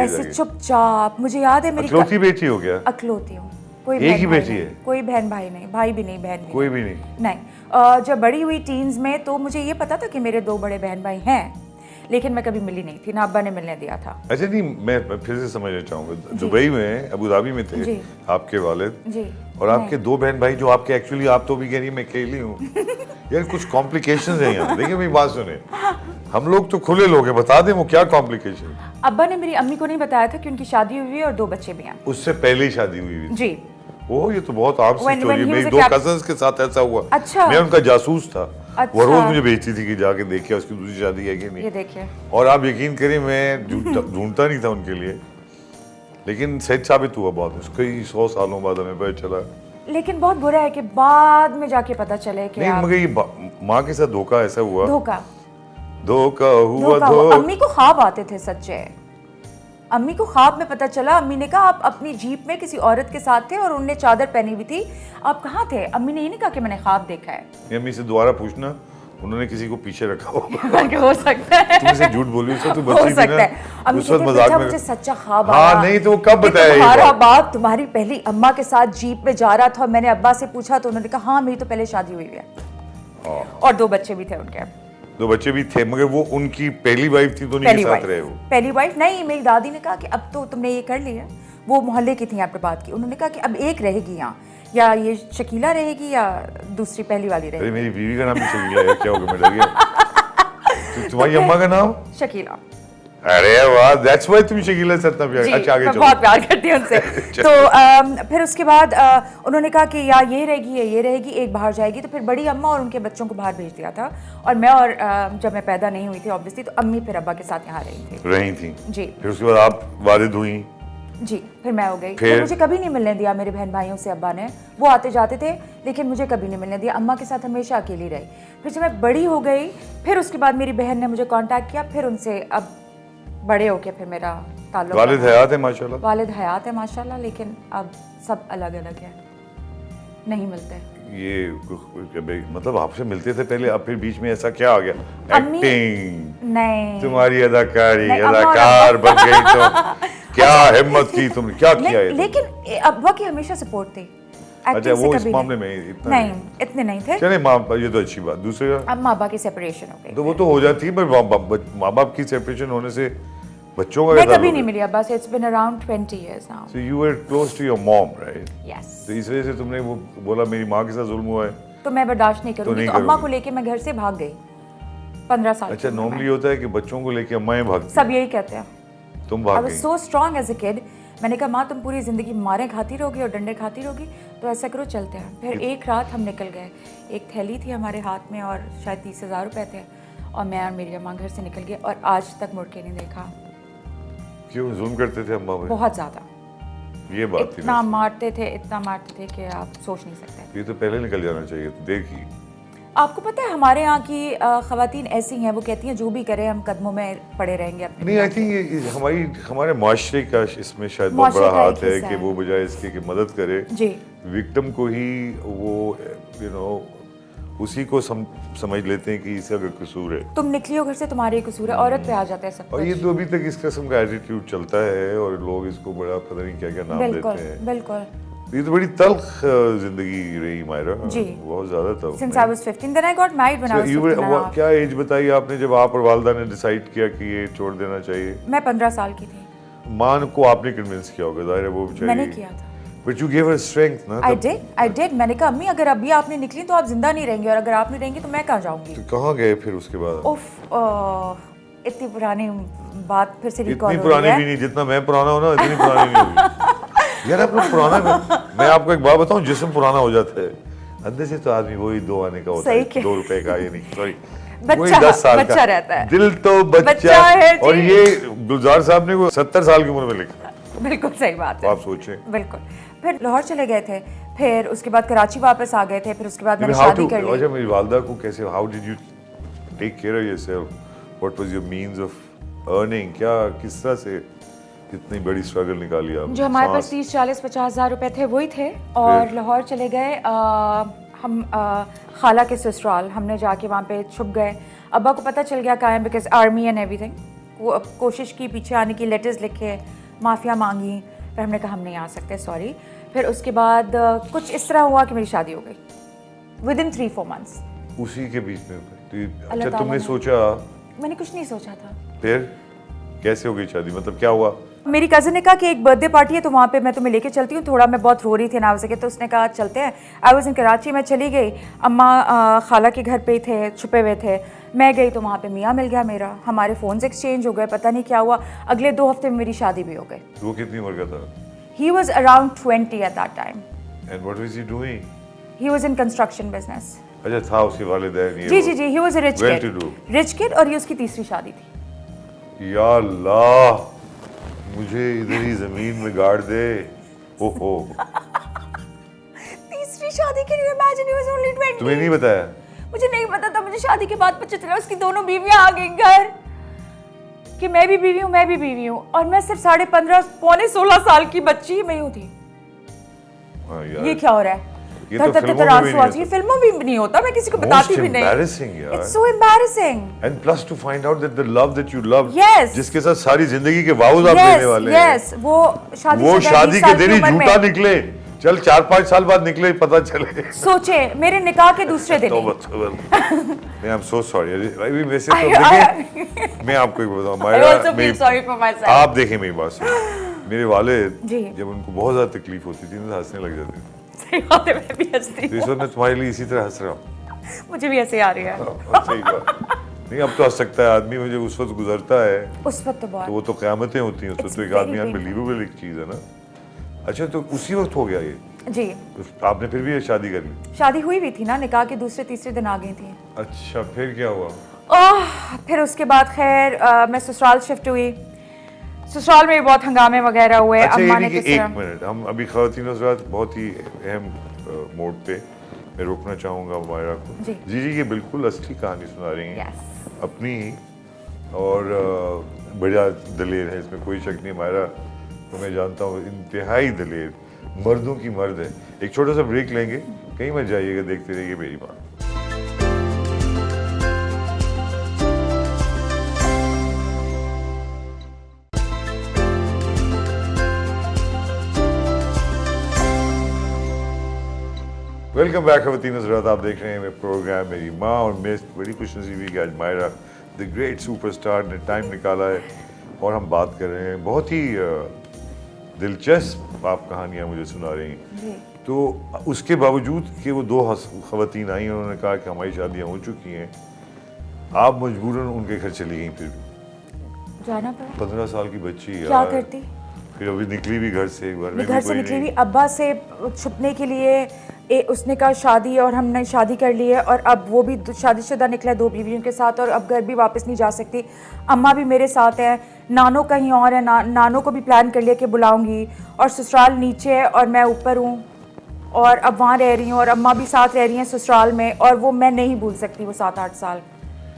ऐसे चुपचाप। मुझे याद है मेरी अकलौती बेटी हो क्या? अकलौती हूँ, कोई एक ही बेटी है? कोई बहन भाई नहीं, भाई भी नहीं, बहन भी कोई भी नहीं? नहीं। जब बड़ी हुई टीन्स में तो मुझे ये पता था कि मेरे 2 बड़े बहन भाई हैं, लेकिन मैं कभी मिली नहीं थी, ना अब्बा ने मिलने दिया था। अच्छा नहीं, मैं फिर से समझना चाहूंगा, दुबई में, अबू धाबी में थे जी। आपके वालिद जी। और आपके 2 बहन भाई जो आपके, एक्चुअली आप तो भी कह रही है मैं अकेली हूँ। यार कुछ कॉम्प्लिकेशंस हैं यहाँ। देखिए मेरी बात सुने, हम लोग तो खुले लोग हैं, बता दें वो क्या कॉम्प्लिकेशन? अब्बा ने मेरी अम्मी को नहीं बताया था कि उनकी शादी हुई है और 2 बच्चे भी हैं। उससे पहले ही शादी हुई थी? जी। ओह ये तो बहुत आम सी When स्टोरी है। he मेरी was a 2 cap- कजन्स के साथ ऐसा हुआ। अच्छा। मैं उनका जासूस था। अच्छा। वो रोज मुझे भेजती थी कि जाके देखिए उसकी दूसरी शादी है कि नहीं। ये देखिए। और आप यकीन करिए मैं ढूंढता नहीं था उनके लिए, लेकिन सच साबित हुआ बाद में, कई 100 सालों बाद हमें पता चला। लेकिन बहुत बुरा है कि बाद में जाके पता चले कि नहीं आप मगर ये माँ के साथ धोखा ऐसा हुआ। धोखा हुआ। अम्मी को ख्वाब आते थे सच्चे। अम्मी को ख्वाब में पता चला, अम्मी ने कहा आप अपनी जीप में किसी औरत के साथ थे और उनने चादर पहनी हुई थी, आप कहाँ थे? अम्मी ने ये नहीं कहा कि मैंने ख्वाब देखा है। अम्मी से दोबारा पूछना, उन्होंने किसी को पीछे रखा होगा। हो सकता है। तुम इसे झूठ बोली, उससे तो हो बच्ची थी सकता ना, है। अम्मी उस वक्त कहती मजाक बेटा में। मुझे सच्चा ख्वाब हाँ आया नहीं तो वो कब कि बताया ये तुम्हारा बात? बाप तुम्हारी पहली अम्मा के साथ जीप में जा रहा था और मैंने अब्बा से पूछा तो उन्होंने कहा हाँ मेरी तो पहले शादी हुई है और 2 बच्चे भी थे उनके। 2 बच्चे भी थे, मगर वो उनकी पहली वाइफ थी तो उन्हीं के साथ रहे वो? पहली वाइफ नहीं, मेरी दादी ने कहा कि अब तो तुमने ये कर लिया। वो मोहल्ले की थी यहाँ पर बात की, उन्होंने कहा कि अब एक रहेगी यहाँ, या ये शकीला रहेगी या दूसरी पहली वाली अरे रहेगी। मेरी बीवी का नाम भी शकीला है, क्या होगा मैं डर गया। तुम्हारी अम्मा का नाम? शकीला। अरे वाह, दैट्स व्हाई तुम शकीला से इतना प्यार। अच्छा आगे मैं चलो। बहुत प्यार करती हूँ उनसे। तो फिर उसके बाद उन्होंने कहा कि या ये रहेगी या ये रहेगी, एक बाहर जाएगी। तो फिर बड़ी अम्मा और उनके बच्चों को बाहर भेज दिया था और मैं और जब मैं पैदा नहीं हुई थी ऑब्वियसली, तो अम्मी फिर अब्बा के साथ यहाँ रही थी जी। फिर उसके बाद आप वालिद हुई? जी, फिर मैं हो गई। फिर मुझे कभी नहीं मिलने दिया मेरे बहन भाइयों से अब्बा ने, वो आते जाते थे लेकिन मुझे कभी नहीं मिलने दिया। अम्मा के साथ हमेशा अकेली रही। फिर जब मैं बड़ी हो गई, फिर उसके बाद मेरी बहन ने मुझे कांटेक्ट किया, फिर उनसे अब बड़े होके फिर मेरा ताल्लुक। वालिद हयात है माशाल्लाह? वालिद हयात है माशाल्लाह, लेकिन अब सब अलग अलग है, नहीं मिलते। ये मतलब आपसे मिलते थे पहले, अब फिर बीच में ऐसा क्या आ गया? एक्टिंग? नहीं, तुम्हारी अदाकारी, नहीं, अदाकार बन गई तो क्या हिम्मत की तुमने, क्या किया है? लेकिन अब्बा की हमेशा सपोर्ट थी। अच्छा वो इस मामले में इतना नहीं, इतने नहीं थे। चले माँ, ये तो अच्छी बात। दूसरा अब माँ बाप की सेपरेशन हो गई तो वो तो हो जाती है, पर माँ बाप की सेपरेशन होने से बच्चों का मैं कभी नहीं मिली अब्बा से। It's been around 20 years now. So you were close to your mom, right? Yes. तो इस वजह से तुमने वो बोला मेरी माँ के साथ जुल्म हुआ है तो मैं बर्दाश्त नहीं करूंगी। नहीं तो अम्मा करूंगी। को लेके मैं घर से भाग गई 15 साल अच्छा की उम्र में। नॉर्मली होता है कि बच्चों को लेके अम्माएं भागती सब यही कहते हैं। हैं, तुम आई भाग वाज गई? So strong as a kid. मैंने कहा माँ तुम पूरी जिंदगी मारें खाती रहोगी और डंडे खाती रहोगी, तो ऐसा करो चलते हैं। फिर एक रात हम निकल गए, एक थैली थी हमारे हाथ में और शायद 30,000 रुपए थे, और मैं और मेरी अम्मा घर से निकल गए और आज तक मुड़ के नहीं देखा। क्यों जुल्म करते थे अम्मा पे? बहुत ज्यादा। ये बात थी इतना ना। मारते थे कि आप सोच नहीं सकते। ये तो पहले निकल जाना चाहिए था, देखिए। आपको पता है हमारे यहाँ की ख़वातीन ऐसी हैं, वो कहती हैं जो भी करें हम कदमों में पड़े रहेंगे अपने। नहीं आई थिंक ये हमारे माशरे का इसमें शायद बहुत बड़ा हाथ है कि वो बजाय इसके कि मदद करे जी, विक्टिम को ही वो उसी को समझ लेते हैं कि इसका कसूर है। तुम निकली हो घर से, तुम्हारे ही कसूर है, औरत पे आ जाता है सब और कुछ। ये तो अभी तक इस किस्म का एटीट्यूड चलता है और लोग इसको बड़ा पता नहीं क्या क्या नाम बिल्कुल देते हैं। बिल्कुल। ये तो बड़ी तल्ख जिंदगी रही मायरा जी, बहुत ज्यादा तल्ख। Since I was 15, then I got married when I was 15. क्या एज बताई आपने जब आप और वालदा ने डिसाइड किया कि ये छोड़ देना चाहिए? मैं 15 साल की थी। माँ को आपने कन्विंस किया होगा, जाहिर है वो बेचारी। मैंने किया था। But you gave her strength ना? I did. मैंने कहा अम्मी अगर अभी आपने निकली तो आप जिंदा नहीं रहेंगे और अगर आप नहीं रहेंगे तो मैं कहाँ जाऊंगी। तो कहाँ गए फिर उसके बाद? उफ, इतनी पुरानी बात फिर से रिकॉल हो इतनी पुरानी भी नहीं, जितना मैं पुराना हूँ ना इतनी पुरानी नहीं होगी। यार आप लोग पुराना मैं आपको एक बात बताऊँ, जिस्म पुराना हो जाता है, अंदर से तो आदमी वही 2 आने का होता है, 2 रुपए का, ये नहीं सॉरी वही 10 साल का रहता है। दिल तो बच्चा है। और ये गुलजार साहब ने वो 70 साल की उम्र में लिखा। बिल्कुल सही बात है। आप सोचें। बिल्कुल। फिर लाहौर चले गए थे, फिर उसके बाद कराची वापस आ गए थे, फिर उसके बाद मैंने शादी कर ली। अच्छा मेरी वालदा को कैसे, how did you take care of yourself, what was your means of earning, क्या किस तरह से इतनी बड़ी स्ट्रगल निकाली आपने? जो हमारे पास 30, 40, 50 हज़ार रुपए थे वही थे, और लाहौर चले गए हम खाला के ससुराल। हमने जाके वहाँ पे छुप गए। अब्बा को पता चल गया कायम, बिकॉज आर्मी एंड एवरीथिंग। कोशिश की पीछे आने की, लेटर्स लिखे, माफ़िया मांगी, फिर हमने कहा हम नहीं आ सकते, सॉरी। फिर उसके बाद कुछ इस तरह हुआ कि मेरी शादी हो गई विदिन 3-4 मंथ्स। उसी के बीच में तो अल्लाह अच्छा ताला तुमने ने- सोचा, मैंने कुछ नहीं सोचा था। फिर कैसे हो गई शादी, मतलब क्या हुआ? मेरी कज़न ने कहा कि एक बर्थडे पार्टी है तो वहाँ पे मैं तुम्हें लेके चलती हूँ, थोड़ा मैं बहुत रो रही थी ना सके, तो उसने कहा चलते हैं। आई वॉज इन कराची, मैं चली गई, अम्मा खाला के घर पे ही थे, छुपे हुए थे। मैं गई तो वहाँ पे मियाँ मिल गया मेरा, हमारे फ़ोन्स एक्सचेंज हो गए, पता नहीं क्या हुआ। अगले 2 हफ्ते में मेरी शादी भी हो गई। वो कितनी उम्र का था? He was around 20 at that time. And what was he doing? He was in construction business. अच्छा, था उसके वालिदैन ये? जी जी जी, he was a rich Well kid. to do. Rich kid, और ये उसकी तीसरी शादी थी। या अल्लाह, मुझे इधर ही जमीन में गाड़ दे। ओहो, तीसरी शादी के लिए इमेजिन, ही वाज ओनली 20। तुम्हें नहीं बताया? मुझे नहीं पता था, मुझे शादी के बाद पता चला उसकी दोनों बीवियां आ गई घर कि मैं भी बीवी हूँ, मैं भी बीवी हूँ, और मैं सिर्फ 15.5 पौने 16 साल की बच्ची मैं यूं थी। हाँ यार, ये क्या हो रहा है? ये तो फिल्मों में भी आंसू आ नहीं ये फिल्मों में भी नहीं होता, मैं किसी को बताती भी नहीं। embarrassing यार। It's so embarrassing. And plus to find out that the love that you love, Yes. जिसके साथ सारी जिंदगी के वाउज आप लेने वाले हैं, यस, वो शादी वो से शादी 20 के साल दिन की ही उम्र झूठा में। निकले, चल 4-5 साल बाद निकले, पता चले। सोचे मेरे निकाह के दूसरे दिन ही। तौबा तौबा। नहीं, I'm so sorry। अभी वैसे तो देखिए, मैं आपको एक बताऊं, I also feel मेरी- sorry for myself. आप देखें मेरी बात सुनो, मेरे वालिद जी। जब उनको बहुत ज्यादा तकलीफ होती थी ना, हंसने लग जाते थे। सही बात है, मैं भी हंसती तो इस हूँ। वक्त मैं तुम्हारे लिए इसी तरह हंस रहा हूँ। मुझे भी ऐसे आ रही है। सही बात। नहीं, अब तो हंस सकता है आदमी, मुझे उस वक्त गुजरता है उस वक्त तो तो बहुत। वो तो क़यामतें होती हैं, उस वक्त It's तो एक very आदमी painful. अनबिलीवेबल एक चीज़ है ना। अच्छा, तो उसी वक्त हो गया ये? जी, आपने फिर भी ये शादी कर ली? शादी हुई भी थी ना, निकाह के दूसरे तीसरे दिन आ गई थी। अच्छा, फिर क्या हुआ? फिर उसके बाद खैर मैं ससुराल शिफ्ट हुई। ससुराल में भी बहुत हंगामे वगैरह हुए। अच्छा, अम्मा ये ने नहीं किस कि एक तरह, मिनट, हम अभी ख़वातीन हज़रात बहुत ही अहम मोड पे मैं रोकना चाहूँगा मायरा को। जी। जी, ये बिल्कुल असली कहानी सुना रही हैं, यस, अपनी ही, और बड़ा दलेर है, इसमें कोई शक नहीं। मायरा तो मैं जानता हूँ इंतहाई दलेर, मर्दों की मर्द है। एक छोटा सा ब्रेक लेंगे, कहीं मत जाइएगा, देखते रहिए मेरी बात। वेलकम बैक खवातीन हज़रात, आप देख रहे हैं मेरे प्रोग्राम मेरी माँ, और मैं बड़ी खुशनसीबी कि आज मायरा द ग्रेट सुपरस्टार ने टाइम निकाला है और हम बात कर रहे हैं। बहुत ही दिलचस्प आप कहानियाँ मुझे सुना रही हैं। जी। तो उसके बावजूद कि वो 2 खवातीन आई, उन्होंने कहा कि हमारी शादियाँ हो चुकी हैं, आप मजबूरन उनके घर चली गई। फिर भी जाना पड़ा। 15 साल की बच्ची क्या यार, करती? फिर अभी निकली भी घर से, घर में घर भी से कोई निकली नहीं। हुई अब्बा से छुपने के लिए। उसने कहा शादी, और हमने शादी कर ली है, और अब वो भी शादीशुदा निकला है 2 बीवियों के साथ, और अब घर भी वापस नहीं जा सकती। अम्मा भी मेरे साथ है, नानो कहीं और है, नानो को भी प्लान कर लिया कि बुलाऊंगी, और ससुराल नीचे है और मैं ऊपर हूँ, और अब वहाँ रह रही हूँ, और अम्मा भी साथ रह रही हैं ससुराल में, और वो मैं नहीं भूल सकती वो 7-8 साल।